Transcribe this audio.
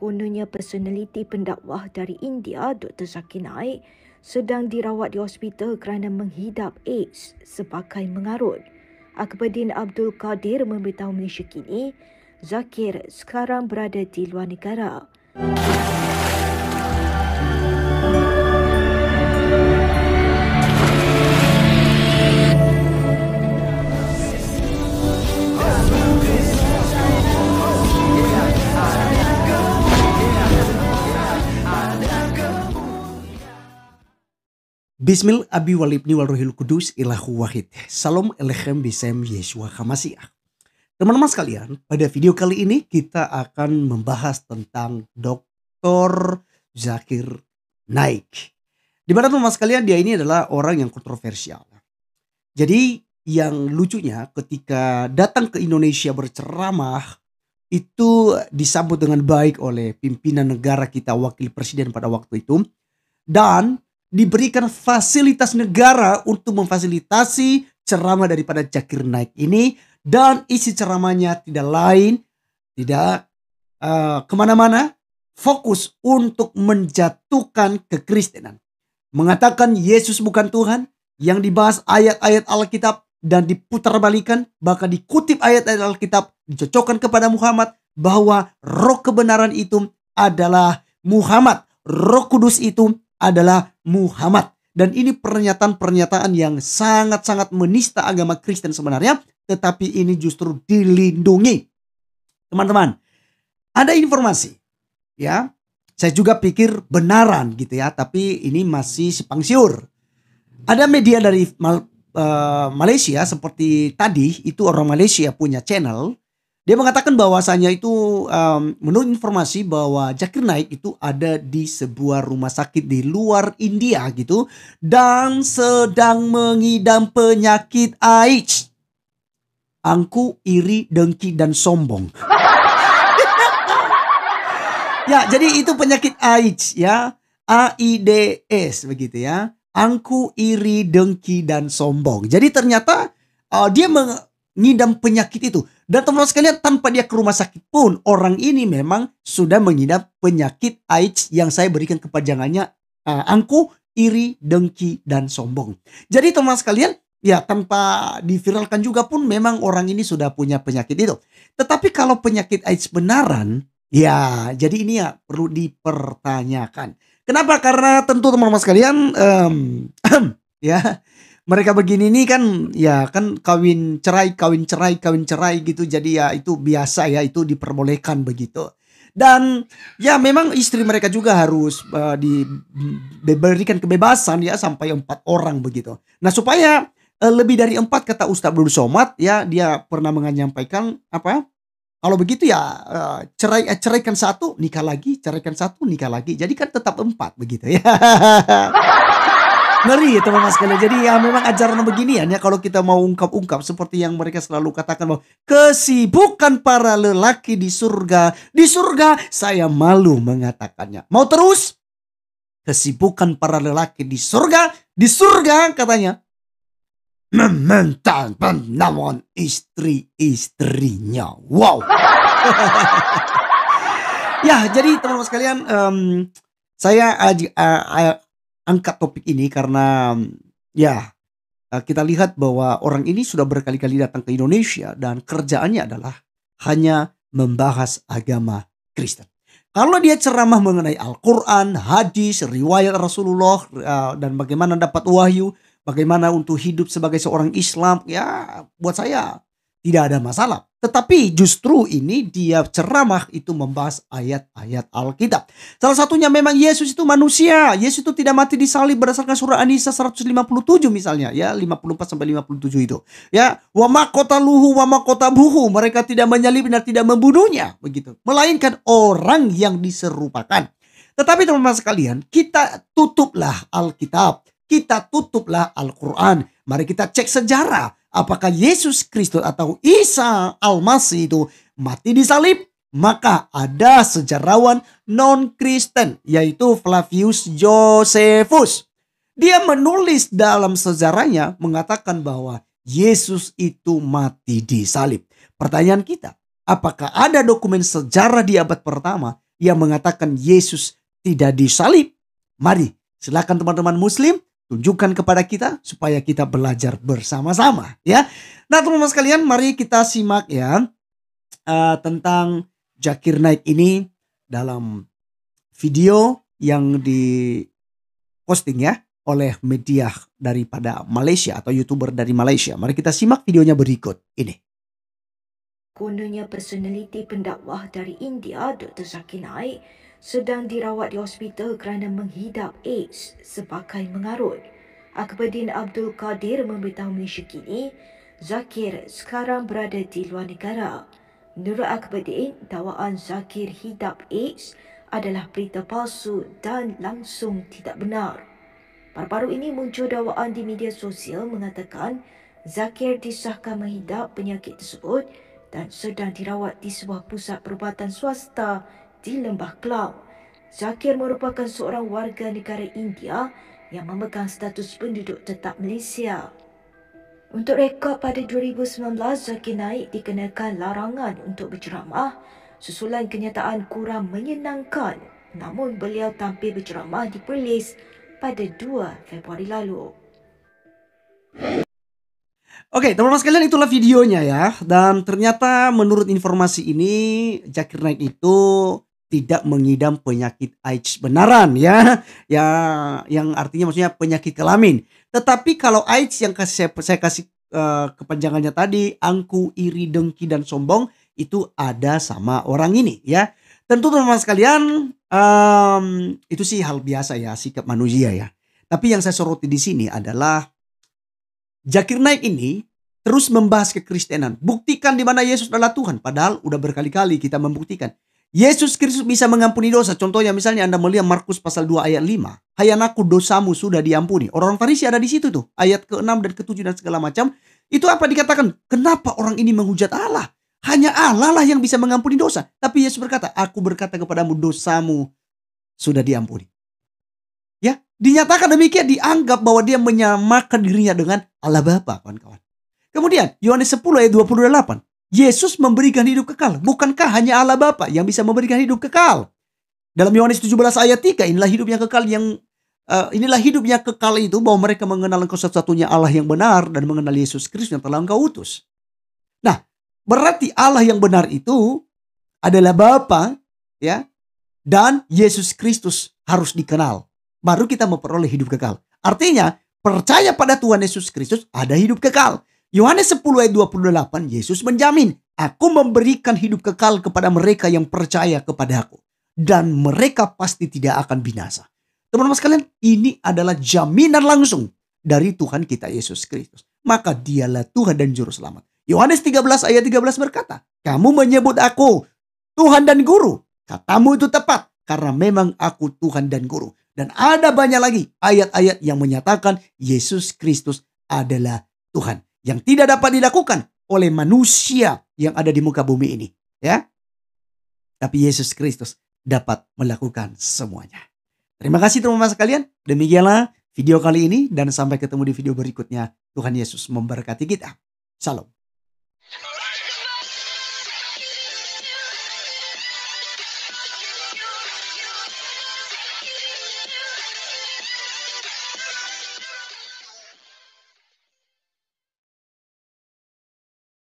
kononnya personaliti pendakwah dari India, Dr. Zakir Naik, sedang dirawat di hospital kerana menghidap AIDS sepakai mengarut. Akbaruddin Abdul Qadir memberitahu Malaysia Kini, Zakir sekarang berada di luar negara. Bismil Abi Walibni Walrohil Kudus Ilahu Wahid. Salam Elechem Bisem Yeshua Hamasiah. Teman-teman sekalian, pada video kali ini kita akan membahas tentang Dr. Zakir Naik. Di mana teman-teman sekalian, dia ini adalah orang yang kontroversial. Jadi yang lucunya ketika datang ke Indonesia berceramah, itu disambut dengan baik oleh pimpinan negara kita, wakil presiden pada waktu itu. Dan diberikan fasilitas negara untuk memfasilitasi ceramah daripada Zakir Naik ini. Dan isi ceramahnya tidak kemana-mana, fokus untuk menjatuhkan kekristenan. Mengatakan Yesus bukan Tuhan, yang dibahas ayat-ayat Alkitab dan diputarbalikan, bahkan dikutip ayat-ayat Alkitab, dicocokkan kepada Muhammad, bahwa roh kebenaran itu adalah Muhammad, Roh Kudus itu adalah Muhammad. Dan ini pernyataan-pernyataan yang sangat-sangat menista agama Kristen sebenarnya, tetapi ini justru dilindungi. Teman-teman, ada informasi, ya, saya juga pikir benaran gitu ya, tapi ini masih simpang siur. Ada media dari Malaysia seperti tadi, itu orang Malaysia punya channel. Dia mengatakan bahwasanya itu menurut informasi bahwa Zakir Naik itu ada di sebuah rumah sakit di luar India gitu, dan sedang mengidam penyakit AIDS. Angku, iri, dengki, dan sombong. Ya, jadi itu penyakit AIDS ya, AIDS begitu ya. Angku, iri, dengki, dan sombong. Jadi ternyata dia mengidam penyakit itu. Dan teman-teman sekalian, tanpa dia ke rumah sakit pun, orang ini memang sudah mengidap penyakit AIDS yang saya berikan kepanjangannya angku, iri, dengki, dan sombong. Jadi teman-teman sekalian, ya tanpa diviralkan juga pun memang orang ini sudah punya penyakit itu. Tetapi kalau penyakit AIDS benaran, ya jadi ini ya perlu dipertanyakan. Kenapa? Karena tentu teman-teman sekalian, ya, mereka begini nih kan, ya kan kawin cerai gitu. Jadi ya itu biasa ya, itu diperbolehkan begitu. Dan ya memang istri mereka juga harus diberikan kebebasan ya, sampai 4 orang begitu. Nah supaya lebih dari 4, kata Ustaz Abdul Somad ya, dia pernah menyampaikan apa? Kalau begitu ya ceraikan 1, nikah lagi, ceraikan 1, nikah lagi. Jadi kan tetap 4 begitu ya. Ngeri ya teman-teman sekalian. Jadi ya memang ajaran beginian ya, kalau kita mau ungkap-ungkap seperti yang mereka selalu katakan bahwa kesibukan para lelaki di surga. Di surga saya malu mengatakannya. Mau terus? Kesibukan para lelaki di surga katanya meminta penawar istri-istrinya. Wow. Ya jadi teman-teman sekalian, saya angkat topik ini karena ya kita lihat bahwa orang ini sudah berkali-kali datang ke Indonesia dan kerjaannya adalah hanya membahas agama Kristen. Kalau dia ceramah mengenai Al-Quran, hadis, riwayat Rasulullah, dan bagaimana dapat wahyu, bagaimana untuk hidup sebagai seorang Islam, ya buat saya tidak ada masalah. Tetapi justru ini dia ceramah itu membahas ayat-ayat Alkitab. Salah satunya memang Yesus itu manusia. Yesus itu tidak mati di salib berdasarkan surah An-Nisa 157 misalnya ya, 54 sampai 57 itu. Ya, wa ma qataluhu wa ma qatabuhu, mereka tidak menyalib dan tidak membunuhnya begitu. Melainkan orang yang diserupakan. Tetapi teman-teman sekalian, kita tutuplah Alkitab. Kita tutuplah Al-Quran. Mari kita cek sejarah. Apakah Yesus Kristus atau Isa Al-Masih itu mati di salib? Maka ada sejarawan non-Kristen, yaitu Flavius Josephus. Dia menulis dalam sejarahnya mengatakan bahwa Yesus itu mati di salib. Pertanyaan kita, apakah ada dokumen sejarah di abad pertama yang mengatakan Yesus tidak disalib? Mari, silakan teman-teman muslim tunjukkan kepada kita supaya kita belajar bersama-sama ya. Nah teman-teman sekalian, mari kita simak ya tentang Zakir Naik ini dalam video yang diposting ya oleh media daripada Malaysia atau YouTuber dari Malaysia. Mari kita simak videonya berikut ini. Kononnya personaliti pendakwah dari India, Dr. Zakir Naik, sedang dirawat di hospital kerana menghidap AIDS sebagai mengarut. Akbaruddin Abdul Qadir memberitahu Malaysia kini, Zakir sekarang berada di luar negara. Menurut Akbaruddin, dakwaan Zakir hidap AIDS adalah berita palsu dan langsung tidak benar. Baru-baru ini muncul dakwaan di media sosial mengatakan Zakir disahkan menghidap penyakit tersebut dan sedang dirawat di sebuah pusat perubatan swasta di Lembah Kelang. Zakir merupakan seorang warga negara India yang memegang status penduduk tetap Malaysia. Untuk rekod pada 2019, Zakir Naik dikenakan larangan untuk berceramah susulan kenyataan kurang menyenangkan. Namun beliau tampil berceramah di Perlis pada 2 Februari lalu. Oke, teman-teman sekalian, itulah videonya ya. Dan ternyata menurut informasi ini Zakir Naik itu tidak mengidam penyakit AIDS benaran ya. Yang artinya maksudnya penyakit kelamin. Tetapi kalau AIDS yang saya kasih kepanjangannya tadi, angku, iri, dengki dan sombong, itu ada sama orang ini ya. Tentu teman-teman sekalian, itu sih hal biasa ya, sikap manusia ya. Tapi yang saya soroti di sini adalah Zakir Naik ini terus membahas kekristenan. Buktikan di mana Yesus adalah Tuhan. Padahal udah berkali-kali kita membuktikan. Yesus Kristus bisa mengampuni dosa. Contohnya misalnya Anda melihat Markus pasal 2 ayat 5. Hai anakku, dosamu sudah diampuni. Orang Farisi ada di situ tuh. Ayat ke-6 dan ke-7 dan segala macam. Itu apa dikatakan? Kenapa orang ini menghujat Allah? Hanya Allah lah yang bisa mengampuni dosa. Tapi Yesus berkata, aku berkata kepadamu, dosamu sudah diampuni. Ya, dinyatakan demikian, dianggap bahwa dia menyamakan dirinya dengan Allah Bapa, kawan-kawan. Kemudian Yohanes 10 ayat 28. Yesus memberikan hidup kekal. Bukankah hanya Allah Bapa yang bisa memberikan hidup kekal? Dalam Yohanes 17 ayat 3, inilah hidup yang kekal inilah hidup yang kekal itu, bahwa mereka mengenal Engkau satu-satunya Allah yang benar dan mengenal Yesus Kristus yang telah Engkau utus. Nah, berarti Allah yang benar itu adalah Bapa ya, dan Yesus Kristus harus dikenal. Baru kita memperoleh hidup kekal. Artinya, percaya pada Tuhan Yesus Kristus ada hidup kekal. Yohanes 10 ayat 28, Yesus menjamin, aku memberikan hidup kekal kepada mereka yang percaya kepada aku. Dan mereka pasti tidak akan binasa. Teman-teman sekalian, ini adalah jaminan langsung dari Tuhan kita Yesus Kristus. Maka dialah Tuhan dan Juru Selamat. Yohanes 13 ayat 13 berkata, kamu menyebut aku Tuhan dan Guru. Katamu itu tepat, karena memang aku Tuhan dan Guru. Dan ada banyak lagi ayat-ayat yang menyatakan Yesus Kristus adalah Tuhan. Yang tidak dapat dilakukan oleh manusia yang ada di muka bumi ini. Ya. Tapi Yesus Kristus dapat melakukan semuanya. Terima kasih teman-teman sekalian. Demikianlah video kali ini. Dan sampai ketemu di video berikutnya. Tuhan Yesus memberkati kita. Shalom.